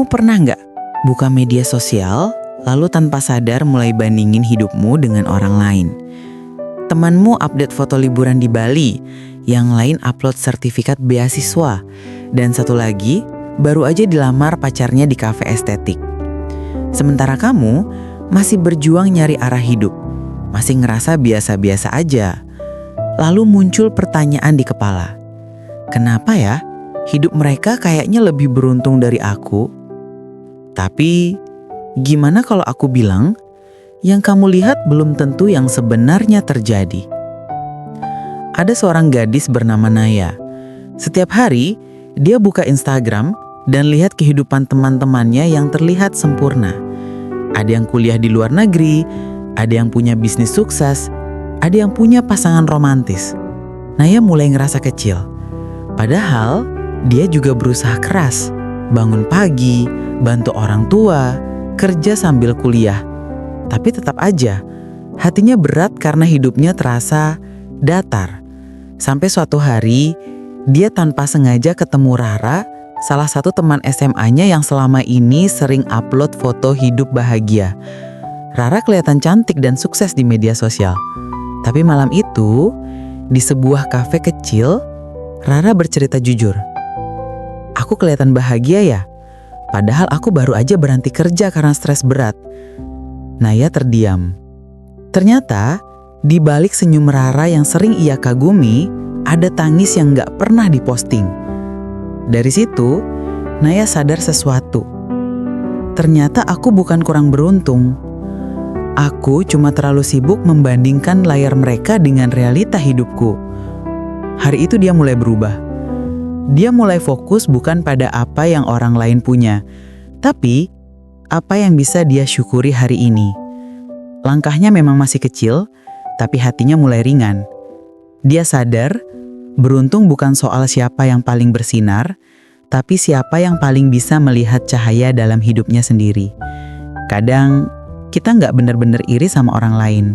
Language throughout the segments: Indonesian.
Kamu pernah nggak buka media sosial, lalu tanpa sadar mulai bandingin hidupmu dengan orang lain? Temanmu update foto liburan di Bali, yang lain upload sertifikat beasiswa, dan satu lagi baru aja dilamar pacarnya di kafe estetik. Sementara kamu masih berjuang nyari arah hidup, masih ngerasa biasa-biasa aja. Lalu muncul pertanyaan di kepala, kenapa ya hidup mereka kayaknya lebih beruntung dari aku? Tapi gimana kalau aku bilang, yang kamu lihat belum tentu yang sebenarnya terjadi. Ada seorang gadis bernama Naya. Setiap hari, dia buka Instagram dan lihat kehidupan teman-temannya yang terlihat sempurna. Ada yang kuliah di luar negeri, ada yang punya bisnis sukses, ada yang punya pasangan romantis. Naya mulai ngerasa kecil. Padahal, dia juga berusaha keras, bangun pagi, bantu orang tua, kerja sambil kuliah. Tapi tetap aja, hatinya berat karena hidupnya terasa datar. Sampai suatu hari, dia tanpa sengaja ketemu Rara, salah satu teman SMA-nya yang selama ini sering upload foto hidup bahagia. Rara kelihatan cantik dan sukses di media sosial. Tapi malam itu, di sebuah kafe kecil, Rara bercerita jujur. Aku kelihatan bahagia ya? Padahal aku baru aja berhenti kerja karena stres berat. Naya terdiam. Ternyata, di balik senyum Rara yang sering ia kagumi, ada tangis yang gak pernah diposting. Dari situ, Naya sadar sesuatu. Ternyata aku bukan kurang beruntung. Aku cuma terlalu sibuk membandingkan layar mereka dengan realita hidupku. Hari itu dia mulai berubah. Dia mulai fokus bukan pada apa yang orang lain punya, tapi apa yang bisa dia syukuri hari ini. Langkahnya memang masih kecil, tapi hatinya mulai ringan. Dia sadar, beruntung bukan soal siapa yang paling bersinar, tapi siapa yang paling bisa melihat cahaya dalam hidupnya sendiri. Kadang, kita nggak benar-benar iri sama orang lain.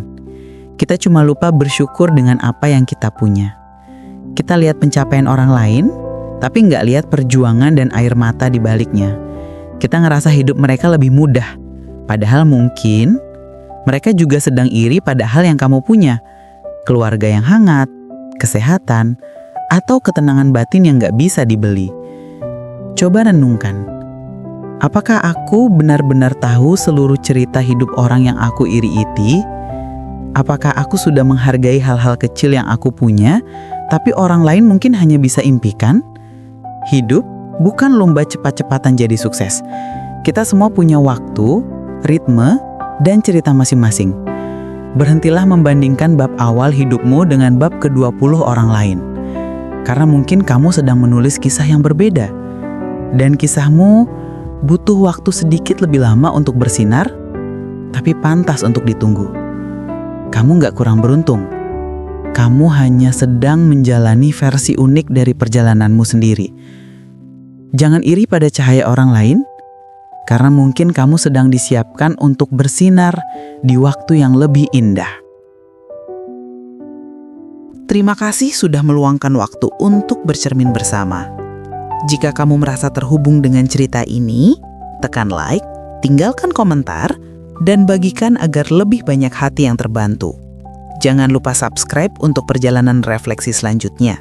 Kita cuma lupa bersyukur dengan apa yang kita punya. Kita lihat pencapaian orang lain, tapi nggak lihat perjuangan dan air mata di baliknya. Kita ngerasa hidup mereka lebih mudah. Padahal mungkin mereka juga sedang iri pada hal yang kamu punya. Keluarga yang hangat, kesehatan, atau ketenangan batin yang nggak bisa dibeli. Coba renungkan. Apakah aku benar-benar tahu seluruh cerita hidup orang yang aku iri-iti? Apakah aku sudah menghargai hal-hal kecil yang aku punya, tapi orang lain mungkin hanya bisa impikan? Hidup bukan lomba cepat-cepatan jadi sukses. Kita semua punya waktu, ritme, dan cerita masing-masing. Berhentilah membandingkan bab awal hidupmu dengan bab ke-20 orang lain. Karena mungkin kamu sedang menulis kisah yang berbeda. Dan kisahmu butuh waktu sedikit lebih lama untuk bersinar, tapi pantas untuk ditunggu. Kamu gak kurang beruntung. Kamu hanya sedang menjalani versi unik dari perjalananmu sendiri. Jangan iri pada cahaya orang lain, karena mungkin kamu sedang disiapkan untuk bersinar di waktu yang lebih indah. Terima kasih sudah meluangkan waktu untuk bercermin bersama. Jika kamu merasa terhubung dengan cerita ini, tekan like, tinggalkan komentar, dan bagikan agar lebih banyak hati yang terbantu. Jangan lupa subscribe untuk perjalanan refleksi selanjutnya.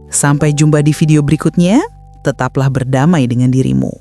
Sampai jumpa di video berikutnya, tetaplah berdamai dengan dirimu.